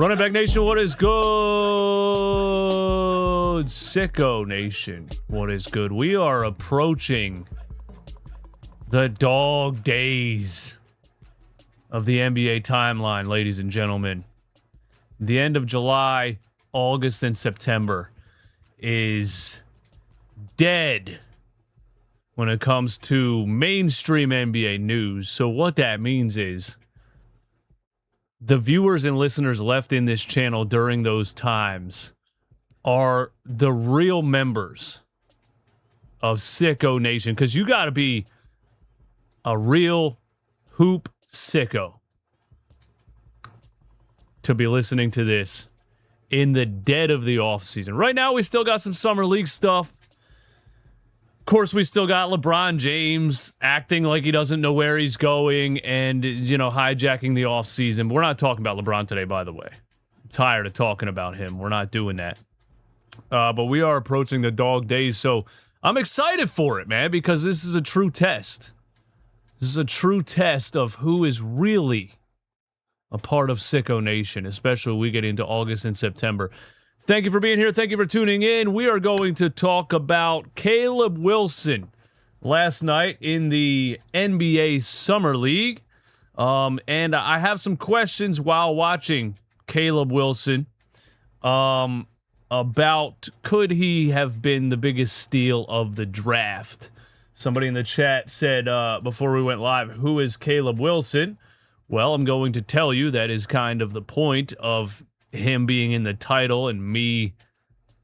Running Back Nation, what is good? Sicko Nation, what is good? We are approaching the dog days of the NBA timeline, ladies and gentlemen. The end of July, August, and September is dead when it comes to mainstream NBA news. So what that means is the viewers and listeners left in this channel during those times are the real members of Sicko Nation, because you got to be a real hoop sicko to be listening to this in the dead of the offseason. Right now, we still got some Summer League stuff. Of course, we still got LeBron James acting like he doesn't know where he's going and, hijacking the offseason. We're not talking about LeBron today, by the way. I'm tired of talking about him. We're not doing that. But we are approaching the dog days, so I'm excited for it, man, because this is a true test. This is a true test of who is really a part of Sicko Nation, especially when we get into August and September. Thank you for being here. Thank you for tuning in. We are going to talk about Caleb Wilson last night in the NBA Summer League. And I have some questions while watching Caleb Wilson about could he have been the biggest steal of the draft. Somebody in the chat said before we went live, who is Caleb Wilson? Well, I'm going to tell you that is kind of the point of him being in the title and me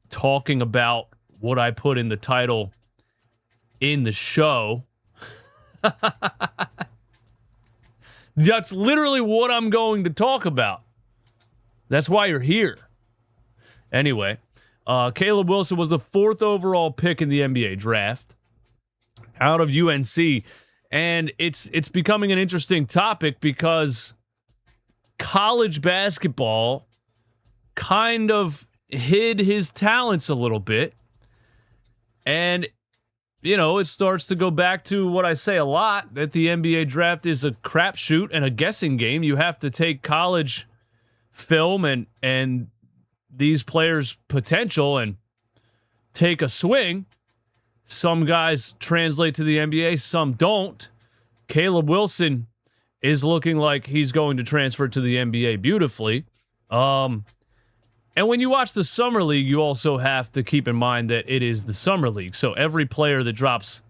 talking about what I put in the title in the show. That's literally what I'm going to talk about. That's why you're here. Anyway, Caleb Wilson was the 4th overall pick in the NBA draft out of UNC. And it's becoming an interesting topic because college basketball kind of hid his talents a little bit. And, it starts to go back to what I say a lot, that the NBA draft is a crapshoot and a guessing game. You have to take college film and these players' potential and take a swing. Some guys translate to the NBA, some don't. Caleb Wilson is looking like he's going to transfer to the NBA beautifully. And when you watch the Summer League, you also have to keep in mind that it is the Summer League. So every player that drops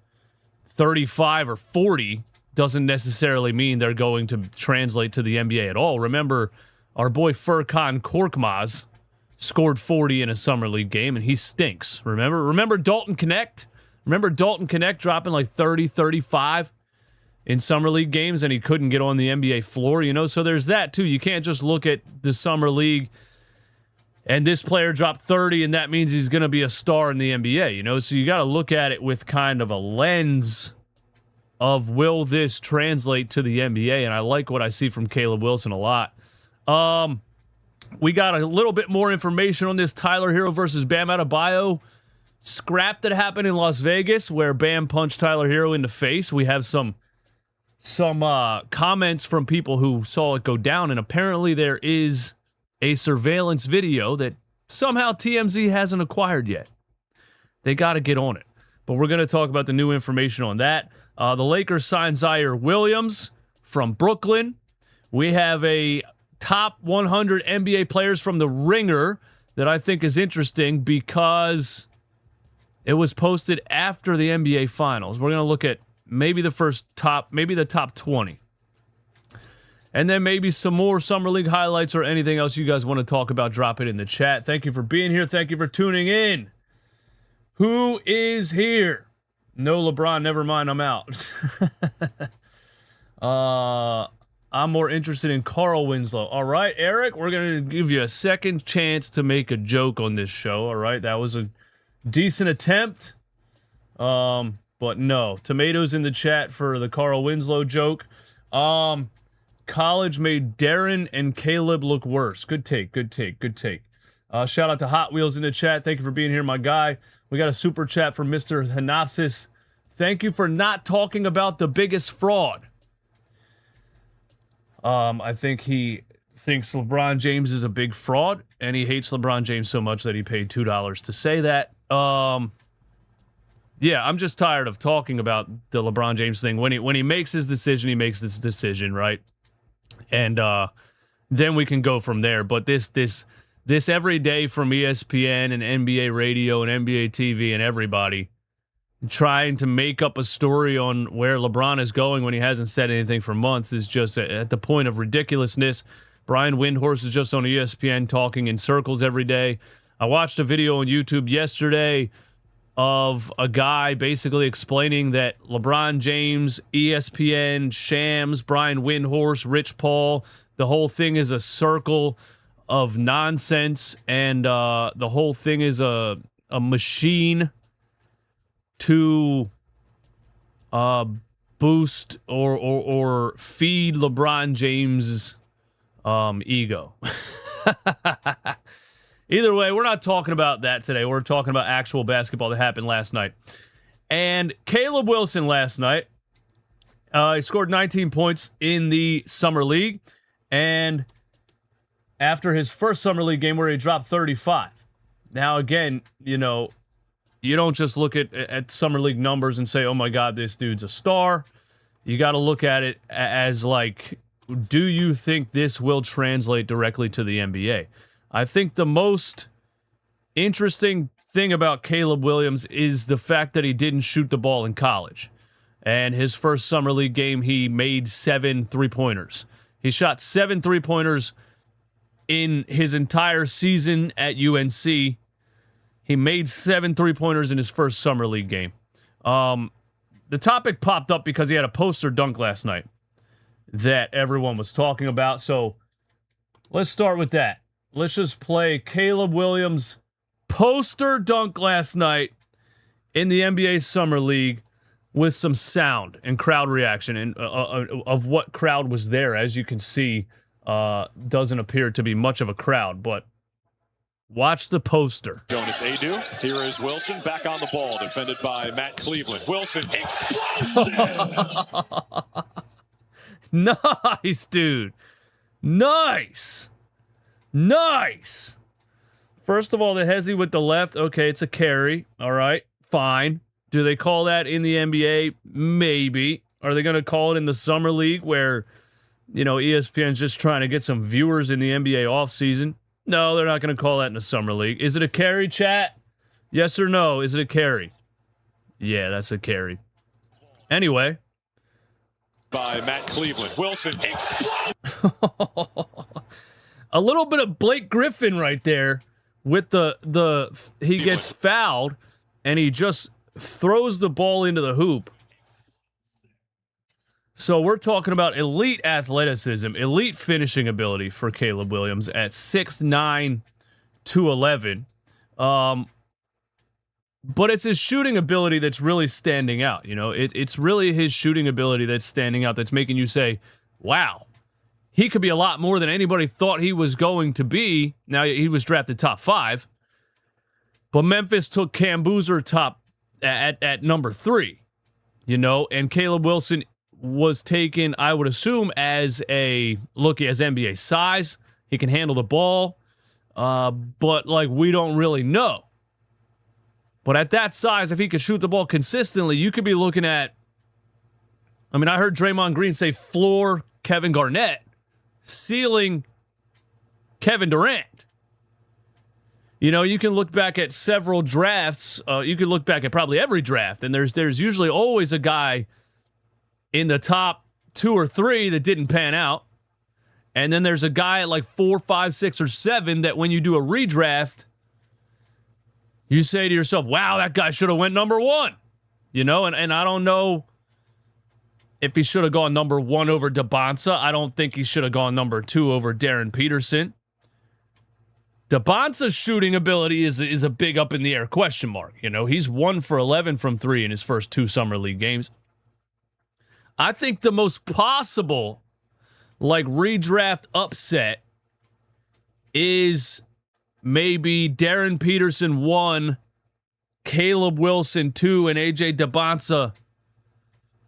35 or 40 doesn't necessarily mean they're going to translate to the NBA at all. Remember, our boy Furkan Korkmaz scored 40 in a Summer League game, and he stinks. Remember Dalton Connect? Remember Dalton Connect dropping like 30, 35 in Summer League games, and he couldn't get on the NBA floor, So there's that, too. You can't just look at the Summer League and this player dropped 30, and that means he's going to be a star in the NBA, So you got to look at it with kind of a lens of will this translate to the NBA, and I like what I see from Caleb Wilson a lot. We got a little bit more information on this Tyler Herro versus Bam Adebayo scrap that happened in Las Vegas where Bam punched Tyler Herro in the face. We have some comments from people who saw it go down, and apparently there is a surveillance video that somehow TMZ hasn't acquired yet. They got to get on it. But we're going to talk about the new information on that. The Lakers signed Zaire Williams from Brooklyn. We have a top 100 NBA players from The Ringer that I think is interesting because it was posted after the NBA Finals. We're going to look at maybe the top 20. And then maybe some more Summer League highlights or anything else you guys want to talk about, drop it in the chat. Thank you for being here. Thank you for tuning in. Who is here? No LeBron, never mind, I'm out. I'm more interested in Carl Winslow. All right, Eric, we're going to give you a second chance to make a joke on this show. All right, that was a decent attempt. But no, tomatoes in the chat for the Carl Winslow joke. College made Darren and Caleb look worse. Good take. Shout out to Hot Wheels in the chat. Thank you for being here, my guy. We got a super chat from Mr. Hanopsis. Thank you for not talking about the biggest fraud. I think he thinks LeBron James is a big fraud, and he hates LeBron James so much that he paid $2 to say that. Yeah, I'm just tired of talking about the LeBron James thing. When he makes his decision, he makes this decision, right? And then we can go from there. But this every day from ESPN and NBA radio and NBA TV and everybody trying to make up a story on where LeBron is going when he hasn't said anything for months is just at the point of ridiculousness. Brian Windhorst is just on ESPN talking in circles every day. I watched a video on YouTube yesterday of a guy basically explaining that LeBron James, ESPN, Shams, Brian Windhorst, Rich Paul, the whole thing is a circle of nonsense, and the whole thing is a machine to boost or feed LeBron James' ego. Either way, we're not talking about that today. We're talking about actual basketball that happened last night. And Caleb Wilson last night, he scored 19 points in the Summer League. And after his first Summer League game where he dropped 35. Now, again, you know, you don't just look at Summer League numbers and say, oh my God, this dude's a star. You got to look at it as like, do you think this will translate directly to the NBA? I think the most interesting thing about Caleb Williams is the fact that he didn't shoot the ball in college. And his first Summer League game, he made 7 3-pointers. He shot 7 3-pointers in his entire season at UNC. He made 7 3-pointers in his first Summer League game. The topic popped up because he had a poster dunk last night that everyone was talking about. So let's start with that. Let's just play Caleb Williams' poster dunk last night in the NBA Summer League with some sound and crowd reaction and of what crowd was there. As you can see, doesn't appear to be much of a crowd, but watch the poster. Jonas Adu. Here is Wilson back on the ball, defended by Matt Cleveland. Wilson explosion. Nice, dude. Nice. Nice. First of all, the hezzy with the left. Okay, it's a carry. All right, fine. Do they call that in the NBA? Maybe. Are they going to call it in the Summer League where, you know, ESPN's just trying to get some viewers in the NBA offseason? No, they're not going to call that in the Summer League. Is it a carry, chat? Yes or no? Is it a carry? Yeah, that's a carry. Anyway. By Matt Cleveland. Wilson. A little bit of Blake Griffin right there with he gets fouled and he just throws the ball into the hoop. So we're talking about elite athleticism, elite finishing ability for Caleb Williams at 6'9", 211. But it's his shooting ability that's really standing out. You know, it's really his shooting ability that's standing out, that's making you say, wow, he could be a lot more than anybody thought he was going to be. Now, he was drafted top 5. But Memphis took Cam Boozer at number 3. You know, and Caleb Wilson was taken, I would assume, as NBA size. He can handle the ball. But, like, we don't really know. But at that size, if he could shoot the ball consistently, you could be looking at, I mean, I heard Draymond Green say floor Kevin Garnett, ceiling Kevin Durant. You know, you can look back at several drafts. You can look back at probably every draft, and there's usually always a guy in the top 2 or 3 that didn't pan out. And then there's a guy at like 4, 5, 6, or 7 that when you do a redraft, you say to yourself, wow, that guy should have went number 1. You know, and I don't know if he should have gone number 1 over DeBonsa. I don't think he should have gone number 2 over Darren Peterson. DeBonsa's shooting ability is a big up in the air question mark. You know, he's 1 for 11 from 3 in his first 2 Summer League games. I think the most possible, like, redraft upset is maybe Darren Peterson 1, Caleb Wilson 2, and AJ DeBonsa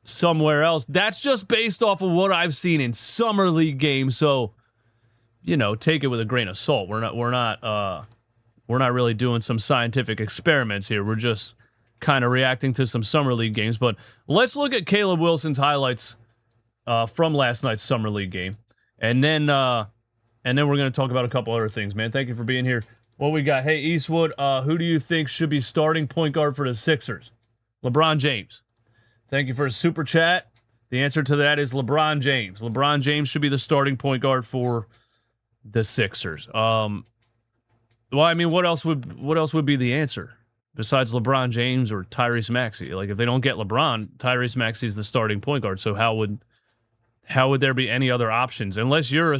somewhere else. That's just based off of what I've seen in Summer League games. So take it with a grain of salt. We're not really doing some scientific experiments here. We're just kind of reacting to some Summer League games. But let's look at Caleb Wilson's highlights from last night's Summer League game. And then we're going to talk about a couple other things, man. Thank you for being here. What we got? Hey, Eastwood, who do you think should be starting point guard for the Sixers? LeBron James. Thank you for a super chat. The answer to that is LeBron James. LeBron James should be the starting point guard for the Sixers. Well, I mean, what else would be the answer besides LeBron James or Tyrese Maxey? Like, if they don't get LeBron, Tyrese Maxey is the starting point guard. So how would there be any other options? Unless you're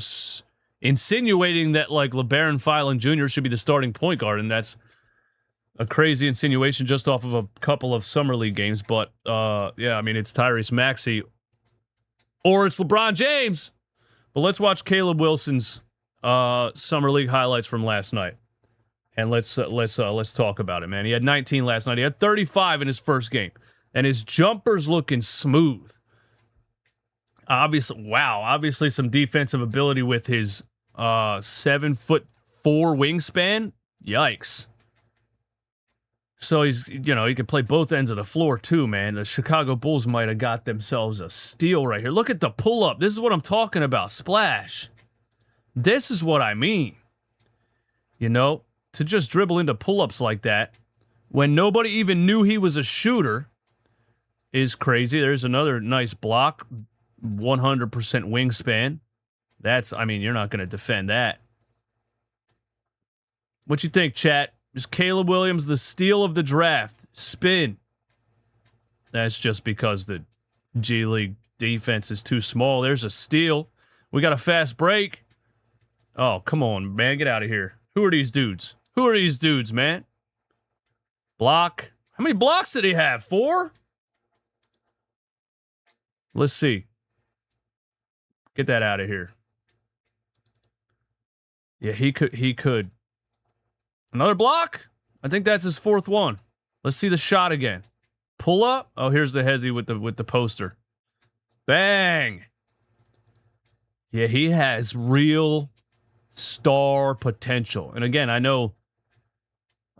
insinuating that like LeBaron Filan Jr. should be the starting point guard, and that's a crazy insinuation just off of a couple of Summer League games. But yeah, I mean, it's Tyrese Maxey or it's LeBron James. But let's watch Caleb Wilson's Summer League highlights from last night, and let's talk about it, man. He had 19 last night. He had 35 in his first game, and his jumper's looking smooth. Obviously some defensive ability with his 7'4" wingspan. Yikes. So he can play both ends of the floor too, man. The Chicago Bulls might have got themselves a steal right here. Look at the pull-up. This is what I'm talking about. Splash. This is what I mean. To just dribble into pull-ups like that when nobody even knew he was a shooter is crazy. There's another nice block. 100% wingspan. You're not going to defend that. What you think, chat? Is Caleb Williams the steal of the draft? Spin. That's just because the G League defense is too small. There's a steal. We got a fast break. Oh, come on, man. Get out of here. Who are these dudes? Man? Block. How many blocks did he have? 4? Let's see. Get that out of here. Yeah, he could. Another block? I think that's his 4th one. Let's see the shot again. Pull up. Oh, here's the hezzy with the poster. Bang. Yeah, he has real star potential. And again, I know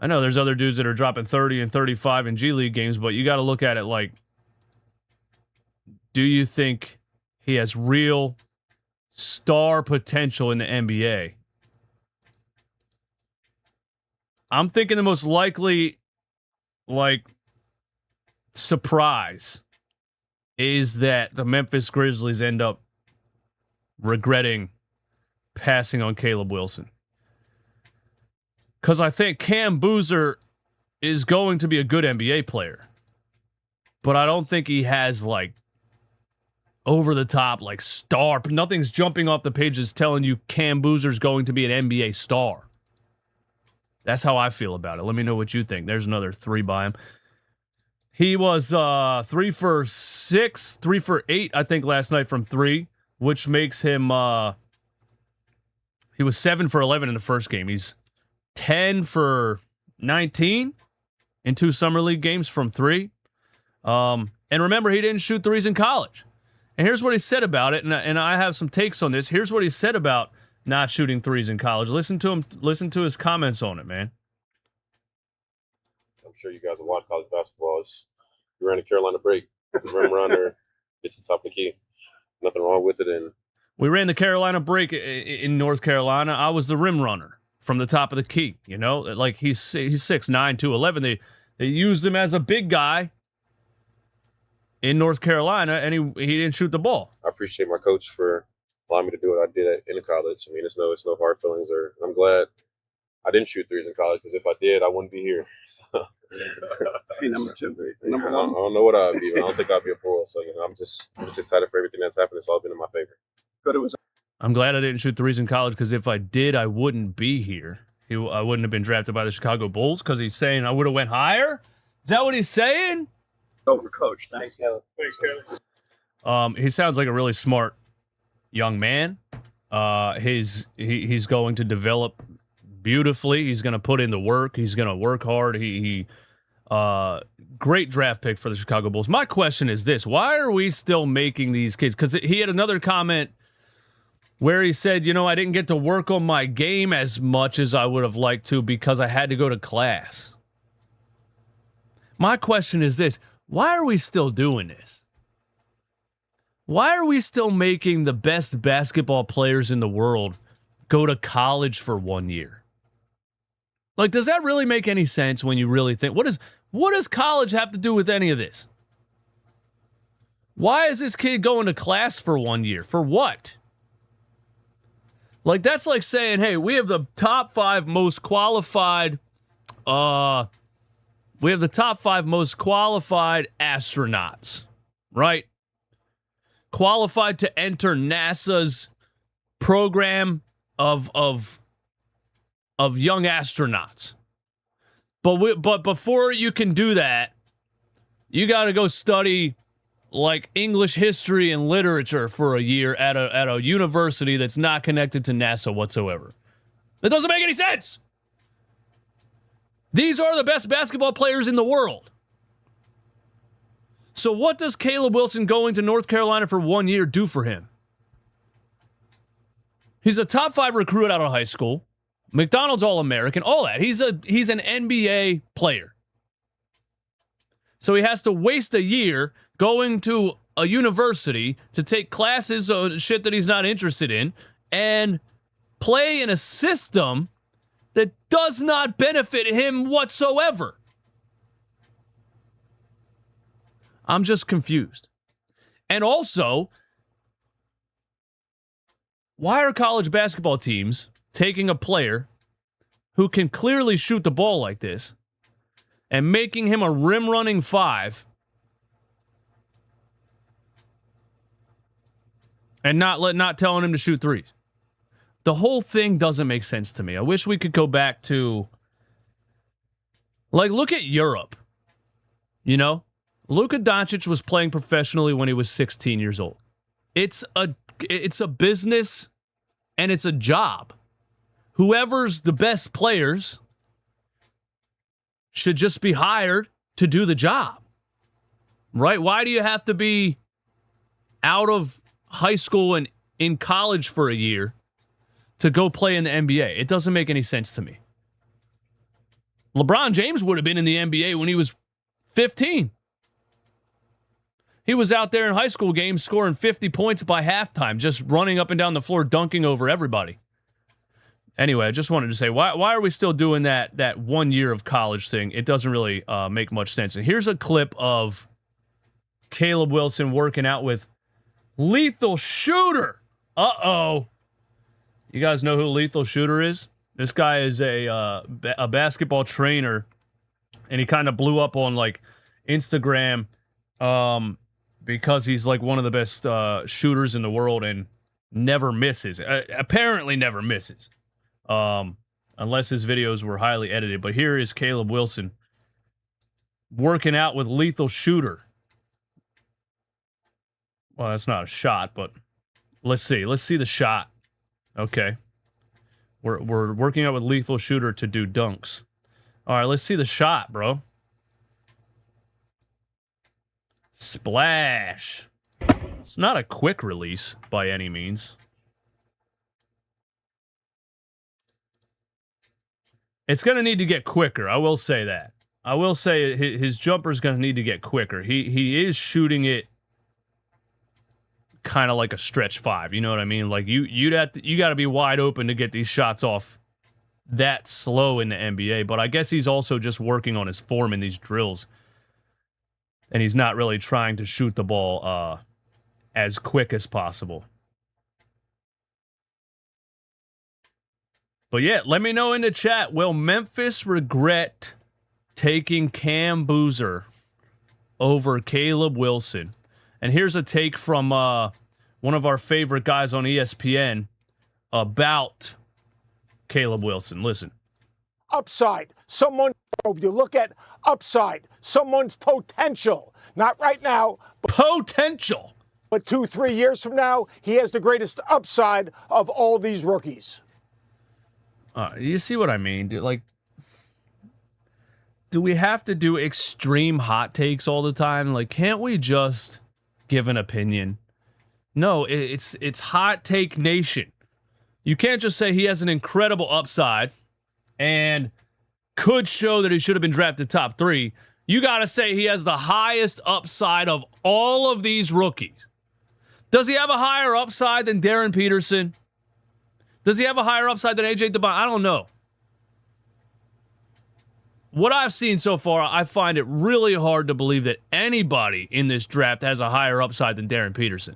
there's other dudes that are dropping 30 and 35 in G League games, but you got to look at it like, do you think he has real star potential in the NBA? I'm thinking the most likely, surprise is that the Memphis Grizzlies end up regretting passing on Caleb Wilson. Because I think Cam Boozer is going to be a good NBA player. But I don't think he has, over the top, star. Nothing's jumping off the pages telling you Cam Boozer's going to be an NBA star. That's how I feel about it. Let me know what you think. There's another 3 by him. He was 3 for 6, 3 for 8, I think, last night from 3, which makes him, he was 7 for 11 in the first game. He's 10 for 19 in 2 Summer League games from 3. And remember, he didn't shoot threes in college. And here's what he said about it, and I have some takes on this. Here's what he said about not shooting threes in college. Listen to his comments on it, man. I'm sure you guys have watched college basketball. You ran a Carolina break, rim runner, it's the top of the key. Nothing wrong with it. And we ran the Carolina break in North Carolina. I was the rim runner from the top of the key. He's 6'9", 211. They used him as a big guy in North Carolina, and he didn't shoot the ball. I appreciate my coach for allowing me to do what I did in college. I mean, it's no hard feelings. I'm glad I didn't shoot threes in college, because if I did, I wouldn't be here. So, hey, number 2, number 1. I don't know what I'd be. I don't think I'd be a pro. So I'm just excited for everything that's happened. It's all been in my favor. But it was. I'm glad I didn't shoot threes in college, because if I did, I wouldn't be here. I wouldn't have been drafted by the Chicago Bulls, because he's saying I would have went higher. Is that what he's saying? Over, coach. Thanks, Kevin. He sounds like a really smart young man. He's going to develop beautifully. He's going to put in the work. He's going to work hard. Great draft pick for the Chicago Bulls. My question is this: why are we still making these kids? Because he had another comment where he said, I didn't get to work on my game as much as I would have liked to because I had to go to class. My question is this: why are we still doing this? Why are we still making the best basketball players in the world go to college for 1 year? Like, does that really make any sense when you really think? What does college have to do with any of this? Why is this kid going to class for 1 year? For what? Like, that's like saying, hey, we have the top 5 most qualified astronauts, right? Qualified to enter NASA's program of young astronauts. But before you can do that, you got to go study like English history and literature for a year at a university that's not connected to NASA whatsoever. That doesn't make any sense. These are the best basketball players in the world. So what does Caleb Wilson going to North Carolina for 1 year do for him? He's a top 5 recruit out of high school. McDonald's All-American, all that. He's an NBA player. So he has to waste a year going to a university to take classes on shit that he's not interested in and play in a system that does not benefit him whatsoever. I'm just confused. And also, why are college basketball teams taking a player who can clearly shoot the ball like this and making him a rim-running 5 and not telling him to shoot threes? The whole thing doesn't make sense to me. I wish we could go back to, like, look at Europe. Luka Doncic was playing professionally when he was 16 years old. It's a business and it's a job. Whoever's the best players should just be hired to do the job. Right? Why do you have to be out of high school and in college for a year to go play in the NBA? It doesn't make any sense to me. LeBron James would have been in the NBA when he was 15. He was out there in high school games scoring 50 points by halftime, just running up and down the floor, dunking over everybody. Anyway, I just wanted to say, why are we still doing that 1 year of college thing? It doesn't really make much sense. And here's a clip of Caleb Wilson working out with Lethal Shooter. Uh-oh. You guys know who Lethal Shooter is? This guy is a basketball trainer, and he kind of blew up on like Instagram because he's like one of the best shooters in the world and never misses. Apparently never misses. Unless his videos were highly edited. But here is Caleb Wilson working out with Lethal Shooter. Well, that's not a shot, but let's see. Let's see the shot. Okay. We're working out with Lethal Shooter to do dunks. All right, let's see the shot, bro. Splash. It's not a quick release by any means. It's going to need to get quicker. I will say that. I will say his jumper's going to need to get quicker. He is shooting it kind of like a stretch 5. You know what I mean? Like you got to be wide open to get these shots off that slow in the NBA. But I guess he's also just working on his form in these drills, and he's not really trying to shoot the ball as quick as possible. But yeah, let me know in the chat, will Memphis regret taking Cam Boozer over Caleb Wilson? And here's a take from one of our favorite guys on ESPN about Caleb Wilson. Listen. Upside. If you look at upside, someone's potential. Not right now. Potential. But 2-3 years from now, he has the greatest upside of all these rookies. You see what I mean? Like, do we have to do extreme hot takes all the time? Like, can't we just give an opinion? No, it's hot take nation. You can't just say he has an incredible upside and could show that he should have been drafted top 3. You got to say he has the highest upside of all of these rookies. Does he have a higher upside than Darren Peterson? Does he have a higher upside than A.J. Debon? I don't know. What I've seen so far, I find it really hard to believe that anybody in this draft has a higher upside than Darren Peterson.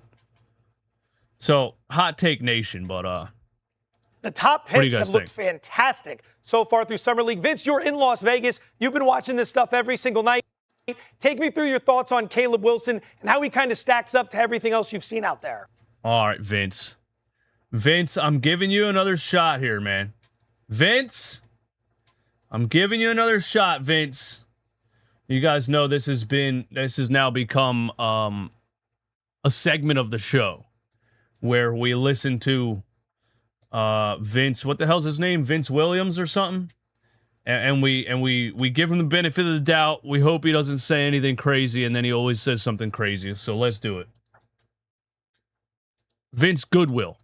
So, hot take nation, but the top what do you picks guys have looked fantastic so far through Summer League. Vince, you're in Las Vegas. You've been watching this stuff every single night. Take me through your thoughts on Caleb Wilson and how he kind of stacks up to everything else you've seen out there. All right, Vince. Vince, I'm giving you another shot here, man. Vince, I'm giving you another shot, Vince. You guys know this has now become a segment of the show where we listen to Vince, what the hell's his name? Vince Williams or something? And we give him the benefit of the doubt. We hope he doesn't say anything crazy, and then he always says something crazy. So let's do it. Vince Goodwill.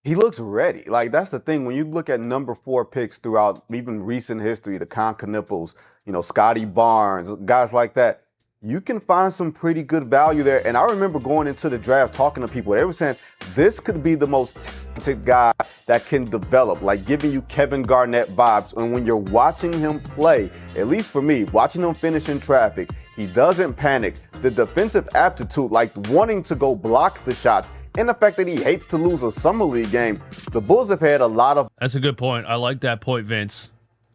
He looks ready. Like, that's the thing. When you look at number 4 picks throughout even recent history, the Con Knipples, Scotty Barnes, guys like that, you can find some pretty good value there. And I remember going into the draft talking to people. They were saying this could be the most talented guy that can develop, like giving you Kevin Garnett vibes. And when you're watching him play, at least for me, watching him finish in traffic, he doesn't panic. The defensive aptitude, like wanting to go block the shots, and the fact that he hates to lose a Summer League game, the Bulls have had a lot of That's a good point. I like that point, Vince.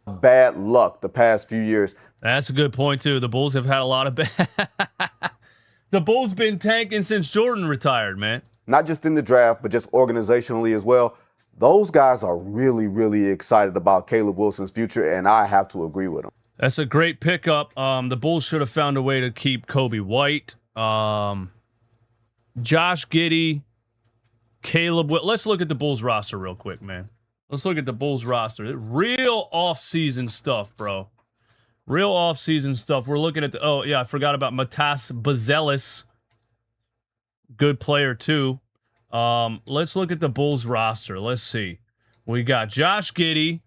bad luck the past few years. That's a good point, too. The Bulls have had a lot of bad... The Bulls been tanking since Jordan retired, man. Not just in the draft, but just organizationally as well. Those guys are really, really excited about Caleb Wilson's future, and I have to agree with them. That's a great pickup. The Bulls should have found a way to keep Kobe White. Josh Giddey, Caleb... Let's look at the Bulls roster real quick, man. Let's look at the Bulls roster. Real off-season stuff, bro. Real off-season stuff. We're looking at the... Oh, yeah, I forgot about Matas Bazelis. Good player, too. Let's look at the Bulls roster. Let's see. We got Josh Giddey.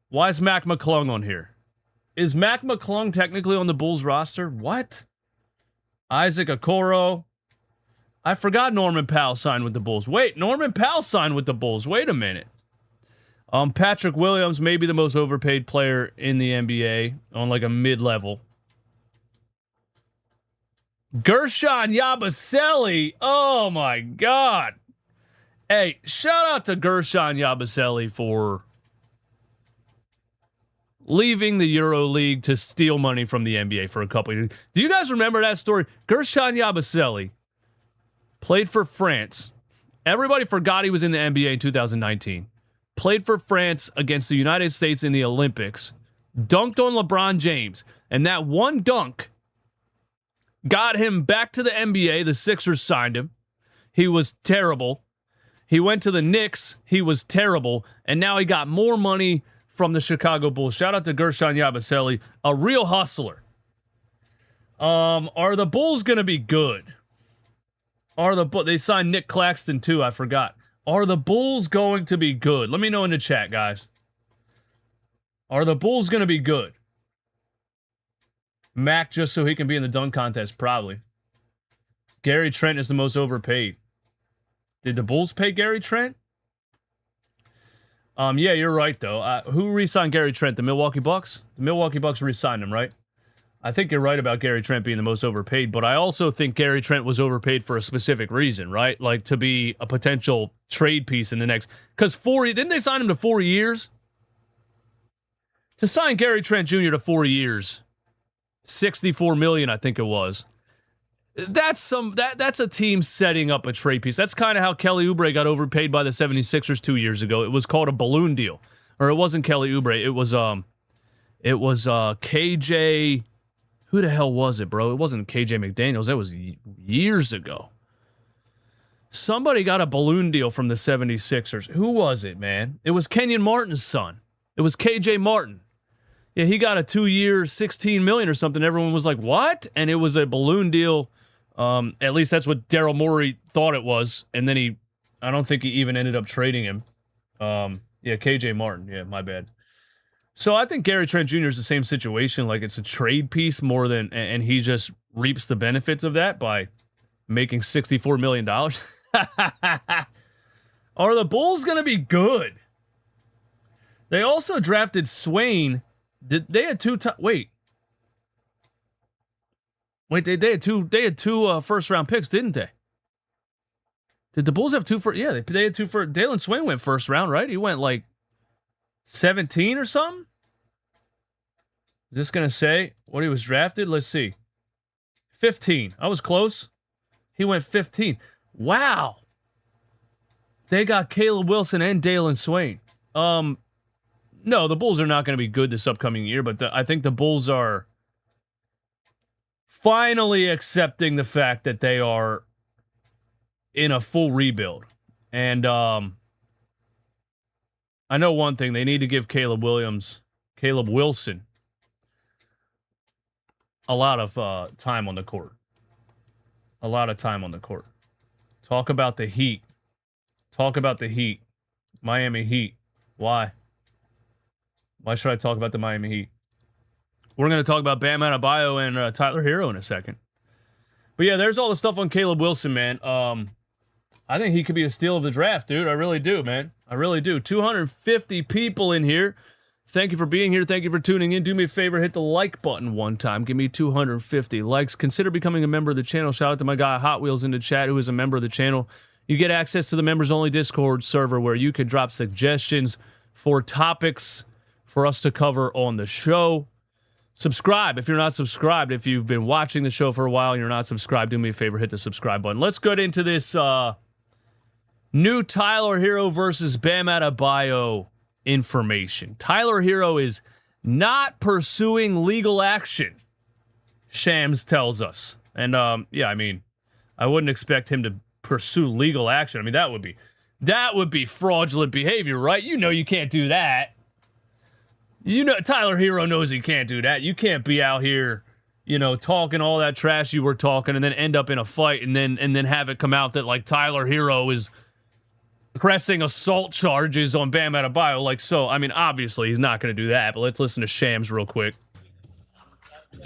Why is Mac McClung on here? Is Mac McClung technically on the Bulls roster? What? Isaac Okoro. I forgot Norman Powell signed with the Bulls. Wait, Norman Powell signed with the Bulls. Wait a minute. Patrick Williams, maybe the most overpaid player in the NBA on like a mid-level. Gershon Yabusele. Oh, my God. Hey, shout out to Gershon Yabusele for leaving the Euro League to steal money from the NBA for a couple of years. Do you guys remember that story? Gershon Yabusele played for France. Everybody forgot he was in the NBA in 2019. Played for France against the United States in the Olympics. Dunked on LeBron James. And that one dunk got him back to the NBA. The Sixers signed him. He was terrible. He went to the Knicks. He was terrible. And now he got more money from the Chicago Bulls. Shout out to Gershon Yabusele, a real hustler. Are the Bulls going to be good? They signed Nick Claxton too, I forgot. Are the Bulls going to be good? Let me know in the chat, guys. Are the Bulls going to be good? Mac just so he can be in the dunk contest, probably. Gary Trent is the most overpaid. Did the Bulls pay Gary Trent? Yeah, you're right, though. Who re-signed Gary Trent? The Milwaukee Bucks? The Milwaukee Bucks re-signed him, right? I think you're right about Gary Trent being the most overpaid, but I also think Gary Trent was overpaid for a specific reason, right? Like to be a potential trade piece in the next... Because didn't they sign him to 4 years? To sign Gary Trent Jr. to 4 years, $64 million, I think it was. That's a team setting up a trade piece. That's kind of how Kelly Oubre got overpaid by the 76ers 2 years ago. It was called a balloon deal. Or it wasn't Kelly Oubre. It was KJ... Who the hell was it, bro? It wasn't KJ McDaniels. That was years ago. Somebody got a balloon deal from the 76ers. Who was it, man? It was Kenyon Martin's son. It was KJ Martin. Yeah, he got a 2 year, $16 million or something. Everyone was like, what? And it was a balloon deal At least that's what Daryl Morey thought it was. And then I don't think he even ended up trading him. Yeah, KJ Martin. Yeah, my bad. So I think Gary Trent Jr. is the same situation. Like, it's a trade piece more than, and he just reaps the benefits of that by making $64 million. Are the Bulls going to be good? They also drafted Swain. They had Wait, they had two first round picks, didn't they? Did the Bulls have two first? Yeah, they had two first. Dalen Swain went first round, right? He went like 17 or something. Is this gonna say what he was drafted? Let's see. 15. I was close. He went 15. Wow. They got Caleb Wilson and Dalen Swain. No, the Bulls are not going to be good this upcoming year, but I think the Bulls are finally accepting the fact that they are in a full rebuild. And I know one thing. They need to give Caleb Wilson, a lot of time on the court. A lot of time on the court. Talk about the Heat. Miami Heat. Why? Why should I talk about the Miami Heat? We're going to talk about Bam Adebayo and Tyler Herro in a second. But yeah, there's all the stuff on Caleb Wilson, man. I think he could be a steal of the draft, dude. I really do, man. I really do. 250 people in here. Thank you for being here. Thank you for tuning in. Do me a favor, hit the like button one time. Give me 250 likes. Consider becoming a member of the channel. Shout out to my guy Hot Wheels in the chat who is a member of the channel. You get access to the members-only Discord server where you can drop suggestions for topics for us to cover on the show. Subscribe if you're not subscribed. If you've been watching the show for a while and you're not subscribed, do me a favor, hit the subscribe button. Let's get into this new Tyler Herro versus Bam Adebayo information. Tyler Herro is not pursuing legal action, Shams tells us. And yeah, I mean, I wouldn't expect him to pursue legal action. I mean, that would be fraudulent behavior, right? You know you can't do that. You know, Tyler Herro knows he can't do that. You can't be out here, you know, talking all that trash you were talking and then end up in a fight and then have it come out that, like, Tyler Herro is pressing assault charges on Bam Adebayo. Like, so, I mean, obviously he's not going to do that, but let's listen to Shams real quick.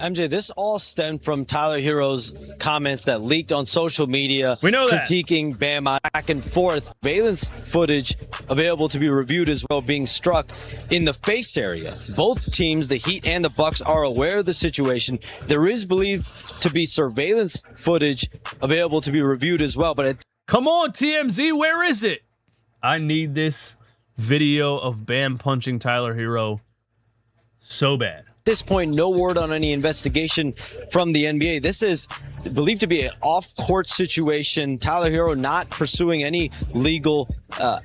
MJ, this all stemmed from Tyler Herro's comments that leaked on social media. We know that. Critiquing Bam back and forth. Surveillance footage available to be reviewed as well being struck in the face area. Both teams, the Heat and the Bucks, are aware of the situation. There is believed to be surveillance footage available to be reviewed as well. But come on, TMZ, where is it? I need this video of Bam punching Tyler Herro so bad. At this point, no word on any investigation from the NBA. This is believed to be an off-court situation. Tyler Herro not pursuing any legal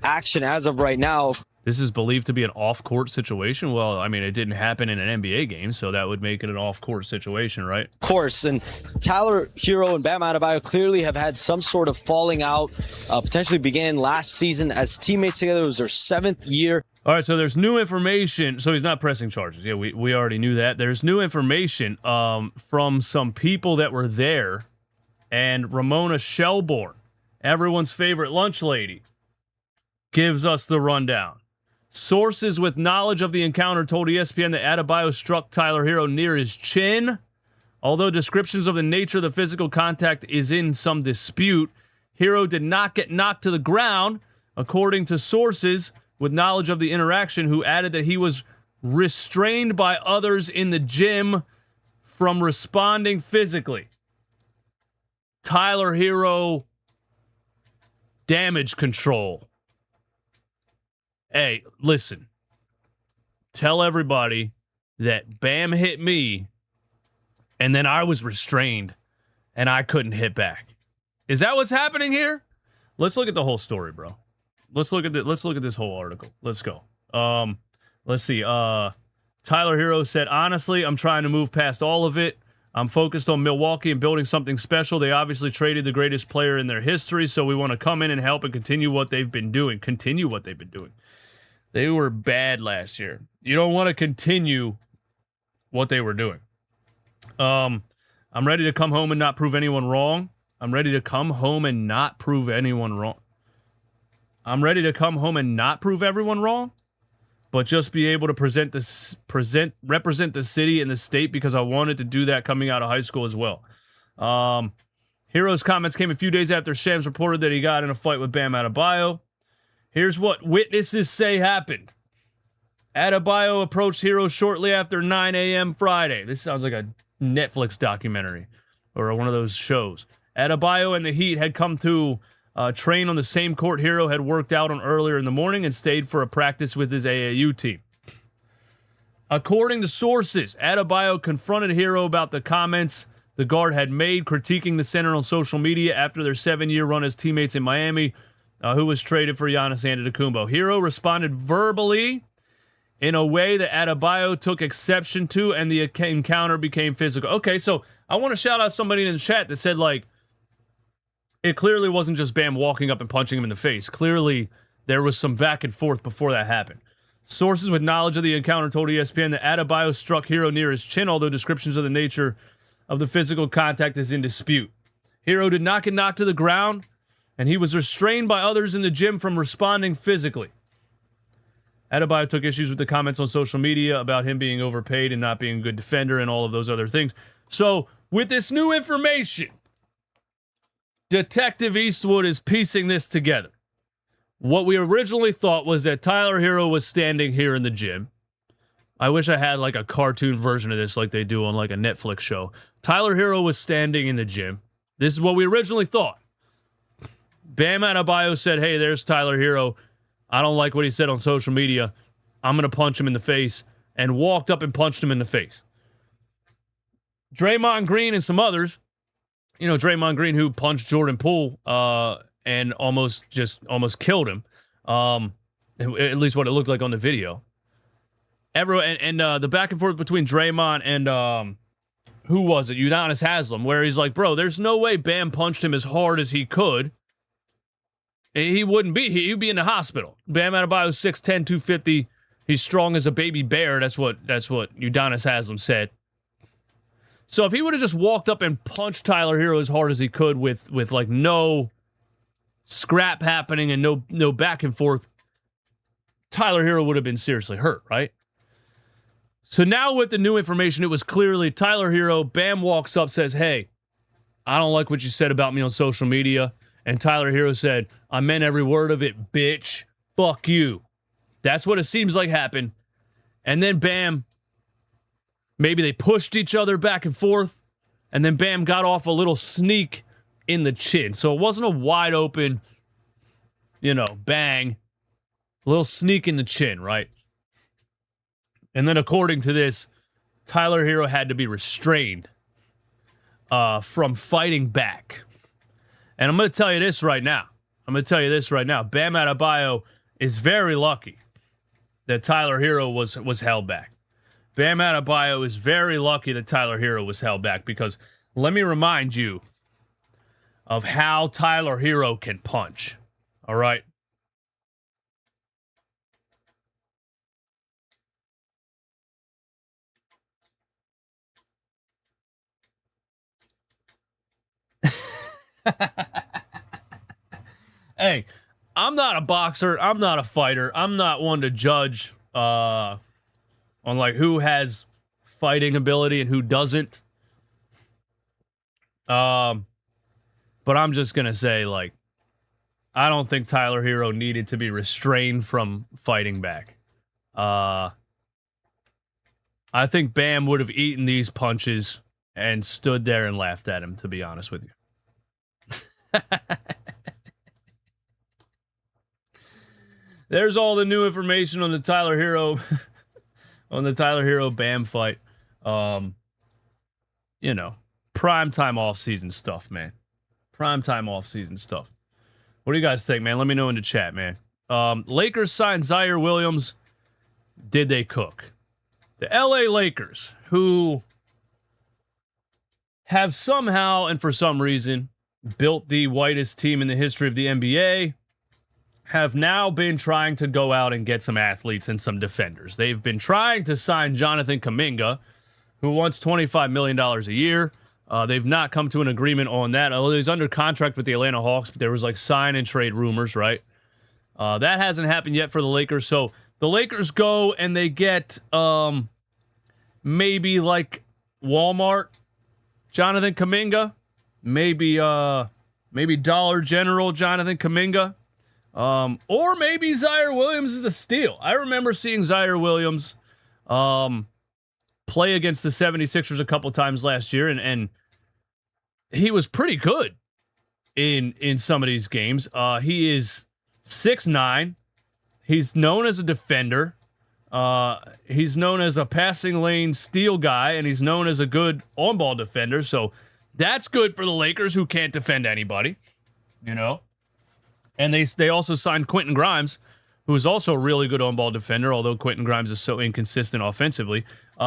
action as of right now. This is believed to be an off-court situation? Well, I mean, it didn't happen in an NBA game, so that would make it an off-court situation, right? Of course, and Tyler Herro and Bam Adebayo clearly have had some sort of falling out. Potentially began last season as teammates together. It was their 7th year. All right, so there's new information. So he's not pressing charges. Yeah, we already knew that. There's new information from some people that were there, and Ramona Shelbourne, everyone's favorite lunch lady, gives us the rundown. Sources with knowledge of the encounter told ESPN that Adebayo struck Tyler Herro near his chin. Although descriptions of the nature of the physical contact is in some dispute, Herro did not get knocked to the ground, according to sources with knowledge of the interaction, who added that he was restrained by others in the gym from responding physically. Tyler Herro damage control. Hey, listen. Tell everybody that Bam hit me and then I was restrained and I couldn't hit back. Is that what's happening here? Let's look at the whole story, bro. Let's look at this whole article. Let's go. Let's see. Tyler Herro said, honestly, I'm trying to move past all of it. I'm focused on Milwaukee and building something special. They obviously traded the greatest player in their history, so we want to come in and help and continue what they've been doing. They were bad last year. You don't want to continue what they were doing. I'm ready to come home and not prove anyone wrong. I'm ready to come home and not prove anyone wrong. I'm ready to come home and not prove everyone wrong, but just be able to represent the city and the state because I wanted to do that coming out of high school as well. Herro's comments came a few days after Shams reported that he got in a fight with Bam Adebayo. Here's what witnesses say happened. Adebayo approached Herro shortly after 9 a.m. Friday. This sounds like a Netflix documentary or one of those shows. Adebayo and the Heat had come to train on the same court Herro had worked out on earlier in the morning and stayed for a practice with his AAU team. According to sources, Adebayo confronted Herro about the comments the guard had made, critiquing the center on social media after their 7-year run as teammates in Miami, who was traded for Giannis Antetokounmpo. Herro responded verbally in a way that Adebayo took exception to, and the encounter became physical. Okay, so I want to shout out somebody in the chat that said, like, it clearly wasn't just Bam walking up and punching him in the face. Clearly, there was some back and forth before that happened. Sources with knowledge of the encounter told ESPN that Adebayo struck Herro near his chin, although descriptions of the nature of the physical contact is in dispute. Herro did not get knocked to the ground, and he was restrained by others in the gym from responding physically. Adebayo took issues with the comments on social media about him being overpaid and not being a good defender and all of those other things. So, with this new information, Detective Eastwood is piecing this together. What we originally thought was that Tyler Herro was standing here in the gym. I wish I had like a cartoon version of this like they do on like a Netflix show. Tyler Herro was standing in the gym. This is what we originally thought. Bam Adebayo said, hey, there's Tyler Herro. I don't like what he said on social media. I'm going to punch him in the face, and walked up and punched him in the face. Draymond Green and some others, you know, Draymond Green who punched Jordan Poole and almost killed him, at least what it looked like on the video. Everyone, and the back and forth between Draymond and who was it? Udonis Haslem, where he's like, bro, there's no way Bam punched him as hard as he could. He wouldn't be. He'd be in the hospital. Bam Adebayo's 6'10", 250. He's strong as a baby bear. That's what Udonis Haslem said. So if he would have just walked up and punched Tyler Herro as hard as he could with like no scrap happening and no back and forth, Tyler Herro would have been seriously hurt, right? So now with the new information, it was clearly Tyler Herro. Bam walks up, says, hey, I don't like what you said about me on social media. And Tyler Herro said, I meant every word of it, bitch. Fuck you. That's what it seems like happened. And then Bam, maybe they pushed each other back and forth. And then Bam got off a little sneak in the chin. So it wasn't a wide open, bang. A little sneak in the chin, right? And then according to this, Tyler Herro had to be restrained from fighting back. And I'm going to tell you this right now. Bam Adebayo is very lucky that Tyler Herro was held back. Bam Adebayo is very lucky that Tyler Herro was held back, because let me remind you of how Tyler Herro can punch. All right? Hey, I'm not a boxer. I'm not a fighter. I'm not one to judge on like who has fighting ability and who doesn't. But I'm just gonna say, like, I don't think Tyler Herro needed to be restrained from fighting back. I think Bam would have eaten these punches and stood there and laughed at him, to be honest with you. There's all the new information on the Tyler Herro Bam fight. Primetime off-season stuff, man. Primetime off-season stuff. What do you guys think, man? Let me know in the chat, man. Lakers signed Zaire Williams. Did they cook? The LA Lakers, who have somehow and for some reason built the whitest team in the history of the NBA, have now been trying to go out and get some athletes and some defenders. They've been trying to sign Jonathan Kuminga, who wants $25 million a year. They've not come to an agreement on that. Although he's under contract with the Atlanta Hawks, but there was like sign and trade rumors, right? That hasn't happened yet for the Lakers. So the Lakers go and they get maybe like Walmart, Jonathan Kuminga, maybe Dollar General, Jonathan Kuminga, or maybe Zaire Williams is a steal. I remember seeing Zaire Williams play against the 76ers a couple times last year, and he was pretty good in some of these games. He is 6'9". He's known as a defender. He's known as a passing lane steal guy, and he's known as a good on-ball defender. So that's good for the Lakers, who can't defend anybody, you know. And they also signed Quentin Grimes, who is also a really good on-ball defender, although Quentin Grimes is so inconsistent offensively.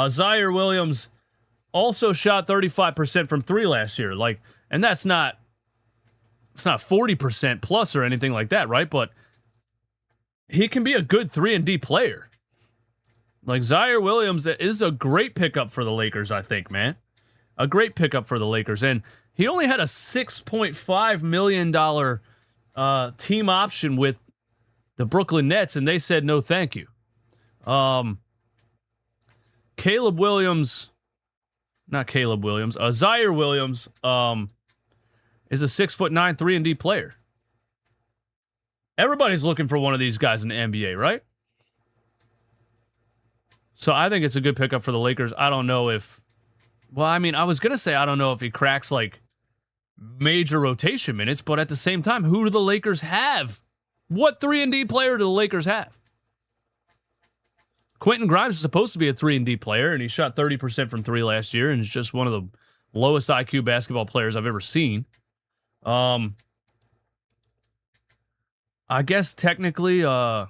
Zaire Williams also shot 35% from three last year. Like, and it's not 40% plus or anything like that, right? But he can be a good 3-and-D player. Like, Zaire Williams is a great pickup for the Lakers, I think, man. A great pickup for the Lakers. And he only had a $6.5 million team option with the Brooklyn Nets, and they said no thank you. Zaire Williams is a 6'9" 3-and-D player. Everybody's looking for one of these guys in the NBA, right? So I think it's a good pickup for the Lakers. I don't know if... Well, I mean, I was going to say I don't know if he cracks, like, major rotation minutes, but at the same time, who do the Lakers have? What 3-and-D player do the Lakers have? Quentin Grimes is supposed to be a 3-and-D player, and he shot 30% from three last year, and is just one of the lowest IQ basketball players I've ever seen. I guess technically, I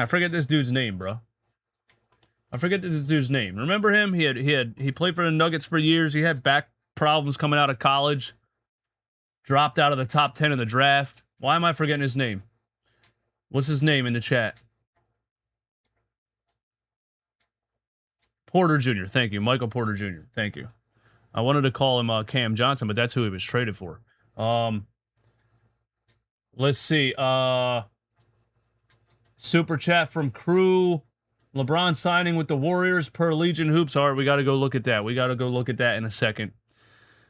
forget this dude's name, bro. I forget this dude's name. Remember him? He played for the Nuggets for years. He had back problems coming out of college. Dropped out of the top 10 in the draft. Why am I forgetting his name? What's his name in the chat? Porter Jr. Thank you. Michael Porter Jr. Thank you. I wanted to call him Cam Johnson, but that's who he was traded for. Let's see. Super chat from Crew. LeBron signing with the Warriors per Legion Hoops. All right, we got to go look at that. We got to go look at that in a second.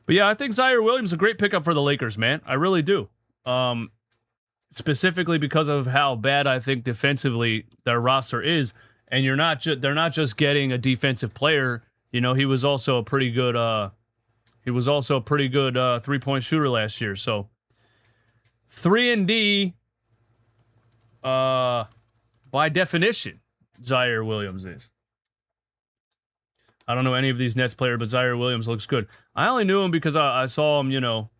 But yeah, I think Zaire Williams is a great pickup for the Lakers, man. I really do. Specifically because of how bad I think defensively their roster is. And they're not just getting a defensive player. You know, he was also a pretty good 3-point shooter last year. So 3-and-D by definition, Zaire Williams is. I don't know any of these Nets players, but Zaire Williams looks good. I only knew him because I saw him, you know,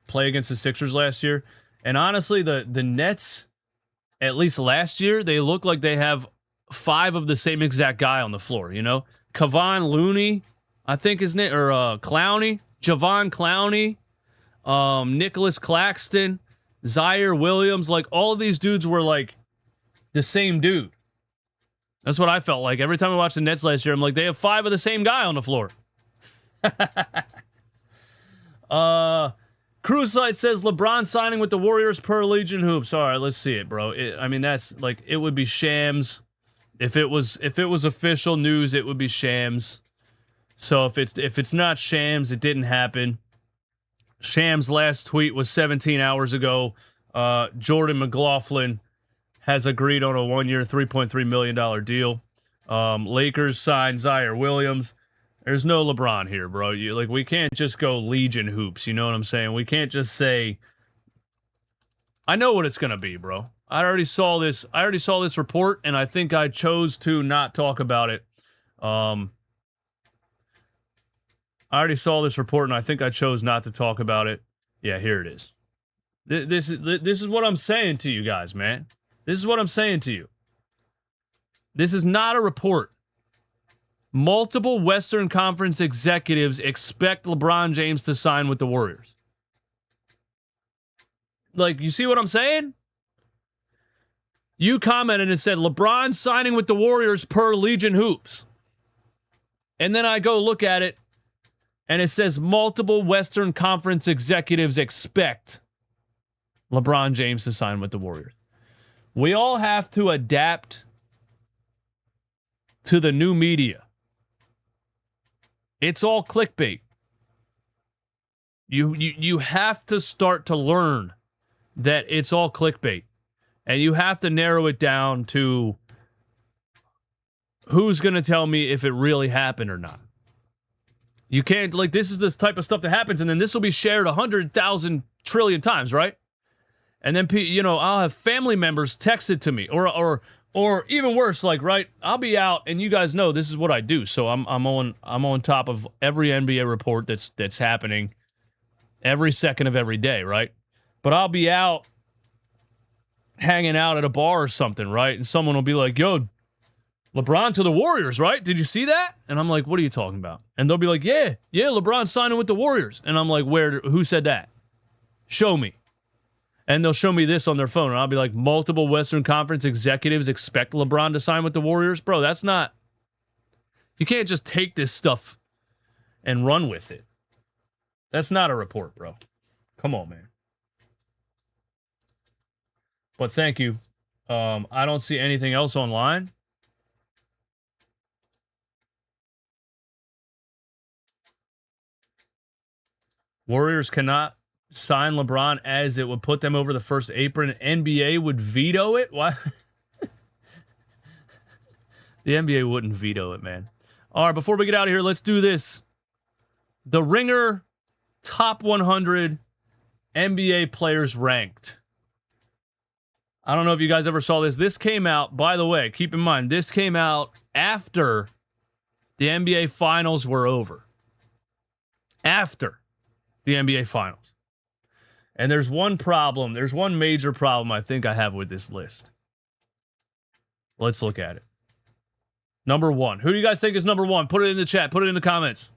play against the Sixers last year. And honestly, the Nets, at least last year, they look like they have 5 of the same exact guy on the floor, you know? Kevon Looney, I think his name, or Clowney, Javon Clowney, Nicholas Claxton, Zaire Williams. Like, all of these dudes were, like, the same dude. That's what I felt like. Every time I watched the Nets last year, I'm like, they have 5 of the same guy on the floor. Cruise Light says LeBron signing with the Warriors per Legion Hoops. All right, let's see it, bro. I mean, that's like, it would be shams. If it was official news, it would be shams. So if it's not shams, it didn't happen. Shams' last tweet was 17 hours ago. Jordan McLaughlin has agreed on a 1-year, $3.3 million deal. Lakers signed Zaire Williams. There's no LeBron here, bro. We can't just go Legion Hoops. You know what I'm saying? We can't just say. I know what it's gonna be, bro. I already saw this report, and I think I chose to not talk about it. I already saw this report, and I think I chose not to talk about it. Yeah, here it is. This is what I'm saying to you guys, man. This is what I'm saying to you. This is not a report. Multiple Western Conference executives expect LeBron James to sign with the Warriors. Like, you see what I'm saying? You commented and said, LeBron signing with the Warriors per Legion Hoops. And then I go look at it, and it says multiple Western Conference executives expect LeBron James to sign with the Warriors. We all have to adapt to the new media. It's all clickbait. You have to start to learn that it's all clickbait. And you have to narrow it down to who's going to tell me if it really happened or not. You can't, like, this is this type of stuff that happens, and then this will be shared 100,000 trillion times, right? And then, you know, I'll have family members text it to me, or even worse, like, right, I'll be out, and you guys know this is what I do, so I'm on top of every NBA report that's happening every second of every day, right? But I'll be out hanging out at a bar or something, right? And someone will be like, yo, LeBron to the Warriors, right? Did you see that? And I'm like, what are you talking about? And they'll be like, yeah, LeBron's signing with the Warriors. And I'm like, who said that? Show me. And they'll show me this on their phone. And I'll be like, multiple Western Conference executives expect LeBron to sign with the Warriors. Bro, that's not, you can't just take this stuff and run with it. That's not a report, bro. Come on, man. But thank you. I don't see anything else online. Warriors cannot sign LeBron as it would put them over the first apron. NBA would veto it? Why? The NBA wouldn't veto it, man. All right, before we get out of here, let's do this. The Ringer Top 100 NBA players ranked. I don't know if you guys ever saw this. This came out, by the way, keep in mind, this came out after the NBA Finals were over. After the NBA Finals. And there's one problem. There's one major problem I think I have with this list. Let's look at it. Number one. Who do you guys think is number one? Put it in the chat. Put it in the comments.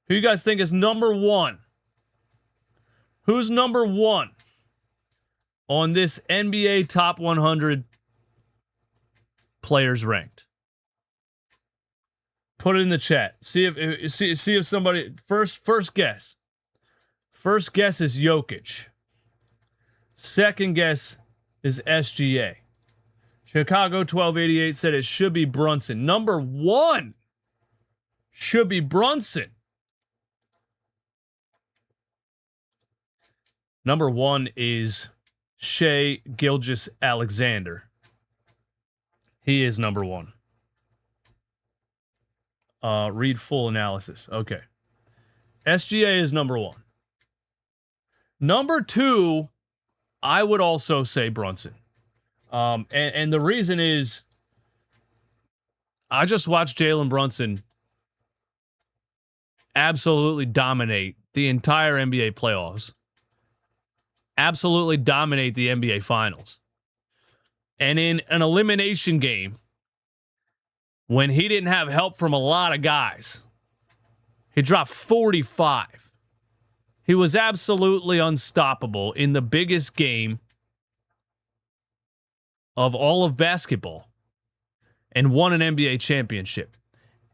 Who do you guys think is number one? Who's number one on this NBA Top 100 players ranked? Put it in the chat. See if somebody first guess. First guess is Jokic. Second guess is SGA. Chicago 1288 said it should be Brunson. Number one should be Brunson. Number one is Shai Gilgeous-Alexander. He is number one. Read full analysis. Okay. SGA is number one. Number two, I would also say Brunson. And the reason is I just watched Jalen Brunson absolutely dominate the entire NBA playoffs. Absolutely dominate the NBA Finals. And in an elimination game, when he didn't have help from a lot of guys, he dropped 45. He was absolutely unstoppable in the biggest game of all of basketball and won an NBA championship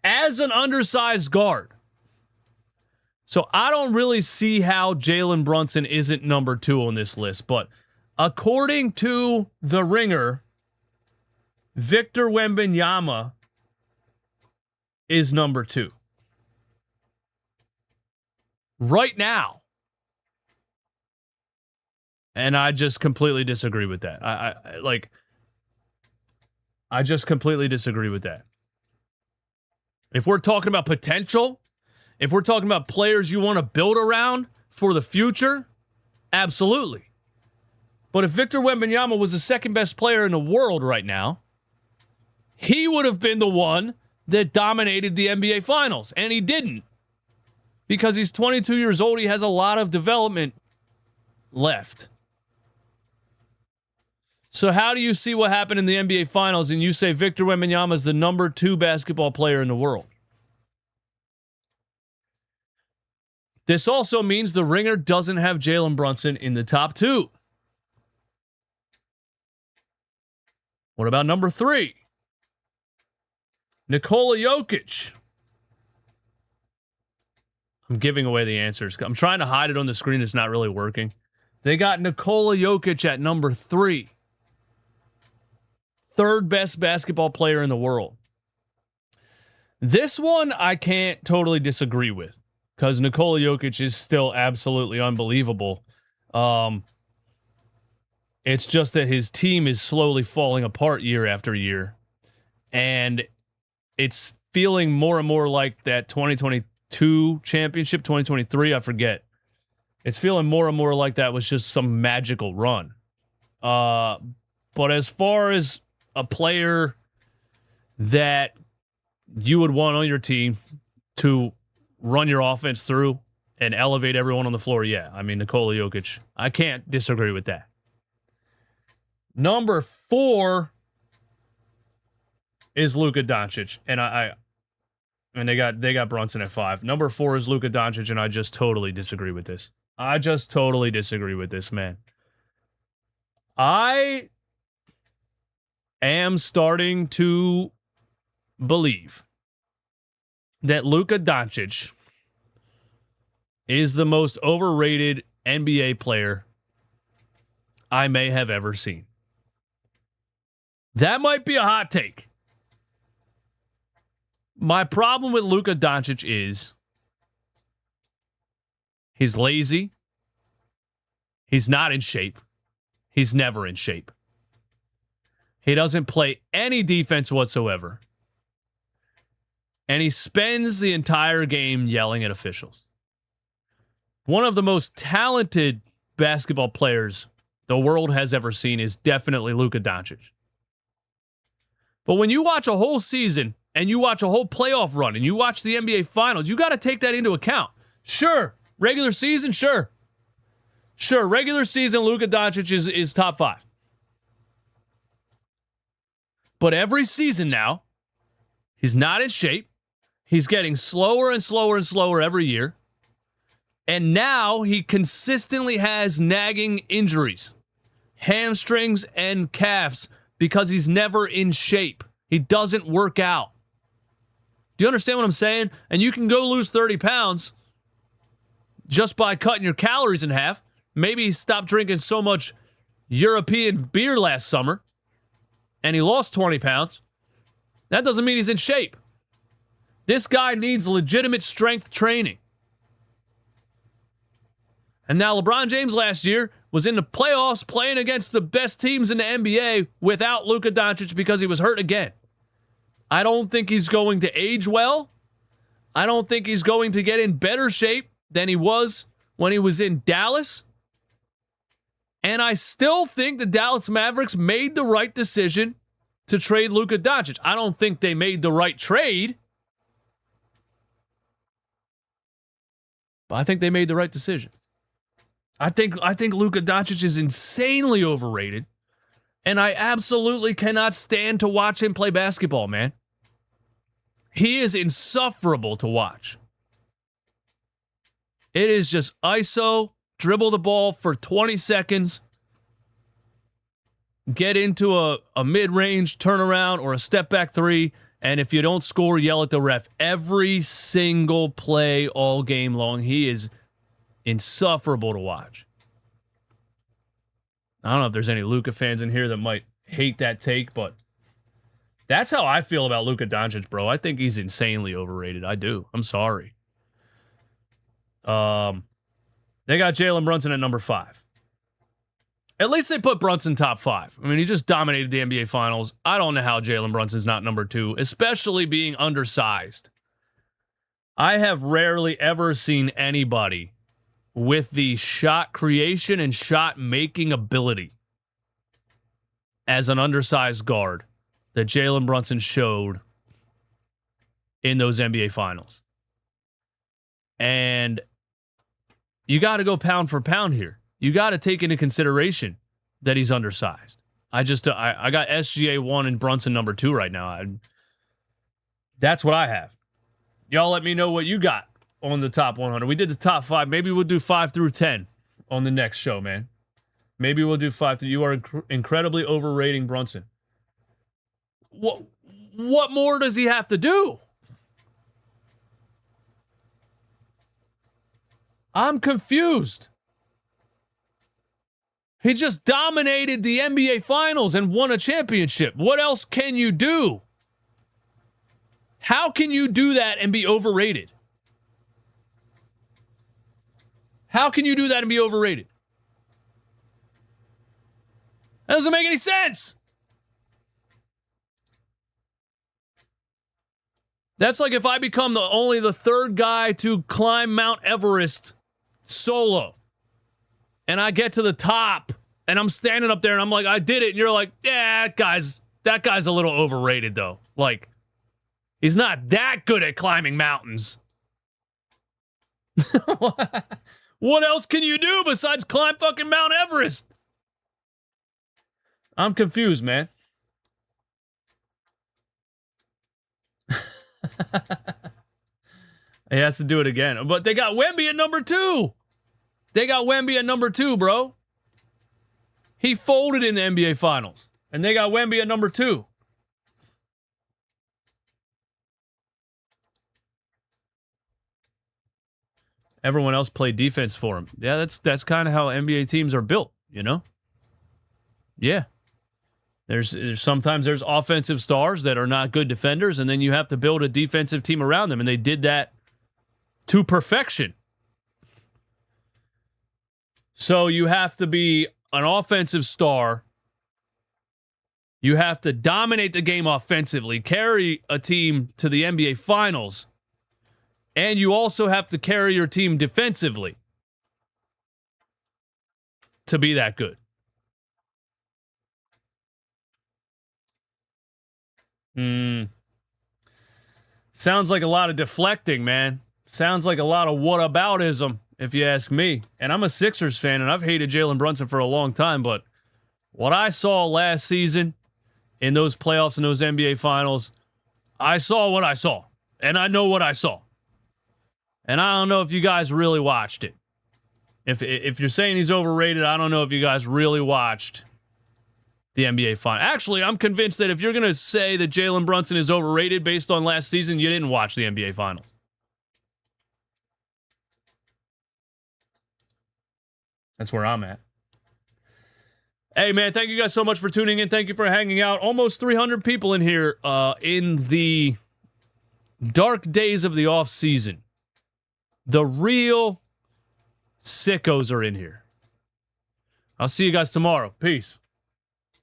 as an undersized guard. So I don't really see how Jalen Brunson isn't number two on this list. But according to The Ringer, Victor Wembanyama is number two. Right now. And I just completely disagree with that. I just completely disagree with that. If we're talking about potential, if we're talking about players you want to build around for the future, absolutely. But if Victor Wembanyama was the second best player in the world right now, he would have been the one that dominated the NBA Finals. And he didn't. Because he's 22 years old, he has a lot of development left. So how do you see what happened in the NBA Finals and you say Victor Wembanyama is the number two basketball player in the world? This also means the Ringer doesn't have Jalen Brunson in the top two. What about number 3? Nikola Jokic. I'm giving away the answers. I'm trying to hide it on the screen. It's not really working. They got Nikola Jokic at number 3. Third best basketball player in the world. This one I can't totally disagree with because Nikola Jokic is still absolutely unbelievable. It's just that his team is slowly falling apart year after year. And it's feeling more and more like that 2022 championship, 2023, I forget. It's feeling more and more like that was just some magical run. But as far as a player that you would want on your team to run your offense through and elevate everyone on the floor, yeah. I mean, Nikola Jokic, I can't disagree with that. Number 4 is Luka Doncic, and they got Brunson at 5. Number 4 is Luka Doncic, and I just totally disagree with this. I just totally disagree with this, man. I am starting to believe that Luka Doncic is the most overrated NBA player I may have ever seen. That might be a hot take. My problem with Luka Doncic is he's lazy. He's not in shape. He's never in shape. He doesn't play any defense whatsoever. And he spends the entire game yelling at officials. One of the most talented basketball players the world has ever seen is definitely Luka Doncic. But when you watch a whole season and you watch a whole playoff run and you watch the NBA Finals, you got to take that into account. Sure, regular season, sure. Sure, regular season, Luka Doncic is top 5. But every season now, he's not in shape. He's getting slower and slower and slower every year. And now he consistently has nagging injuries, hamstrings and calves, because he's never in shape. He doesn't work out. Do you understand what I'm saying? And you can go lose 30 pounds just by cutting your calories in half. Maybe he stopped drinking so much European beer last summer and he lost 20 pounds. That doesn't mean he's in shape. This guy needs legitimate strength training. And now LeBron James last year was in the playoffs playing against the best teams in the NBA without Luka Doncic because he was hurt again. I don't think he's going to age well. I don't think he's going to get in better shape than he was when he was in Dallas. And I still think the Dallas Mavericks made the right decision to trade Luka Doncic. I don't think they made the right trade, but I think they made the right decision. I think Luka Doncic is insanely overrated, and I absolutely cannot stand to watch him play basketball, man. He is insufferable to watch. It is just ISO, dribble the ball for 20 seconds, get into a mid-range turnaround or a step-back 3, and if you don't score, yell at the ref. Every single play all game long, he is insufferable to watch. I don't know if there's any Luka fans in here that might hate that take, but that's how I feel about Luka Doncic, bro. I think he's insanely overrated. I do. I'm sorry. They got Jalen Brunson at number 5. At least they put Brunson top 5. I mean, he just dominated the NBA Finals. I don't know how Jalen Brunson's not number 2, especially being undersized. I have rarely ever seen anybody with the shot creation and shot making ability as an undersized guard that Jalen Brunson showed in those NBA Finals. And you got to go pound for pound here. You got to take into consideration that he's undersized. I got SGA 1 and Brunson number 2 right now. That's what I have. Y'all let me know what you got on the top 100. We did the top 5. Maybe we'll do 5 through 10 on the next show, man. Maybe we'll do 5 through. You are incredibly overrating Brunson. what more does he have to do? I'm confused. He just dominated the NBA Finals and won a championship. What else can you do? How can you do that and be overrated? How can you do that and be overrated? That doesn't make any sense. That's like if I become only the third guy to climb Mount Everest solo. And I get to the top, and I'm standing up there, and I'm like, I did it. And you're like, yeah, that guy's a little overrated, though. Like, he's not that good at climbing mountains. What else can you do besides climb fucking Mount Everest? I'm confused, man. He has to do it again. But they got Wemby at number 2. They got Wemby at number 2, bro. He folded in the NBA Finals. And they got Wemby at number 2. Everyone else played defense for him. Yeah, that's kind of how NBA teams are built, you know? Yeah. There's sometimes there's offensive stars that are not good defenders, and then you have to build a defensive team around them, and they did that to perfection. So you have to be an offensive star. You have to dominate the game offensively, carry a team to the NBA Finals, and you also have to carry your team defensively to be that good. Sounds like a lot of deflecting, man. Sounds like a lot of whataboutism, if you ask me. And I'm a Sixers fan, and I've hated Jalen Brunson for a long time, but what I saw last season in those playoffs and those NBA Finals, I saw what I saw, and I know what I saw. And I don't know if you guys really watched it. If you're saying he's overrated, I don't know if you guys really watched the NBA Finals. Actually, I'm convinced that if you're going to say that Jalen Brunson is overrated based on last season, you didn't watch the NBA Finals. That's where I'm at. Hey, man, thank you guys so much for tuning in. Thank you for hanging out. Almost 300 people in here in the dark days of the offseason. The real sickos are in here. I'll see you guys tomorrow. Peace.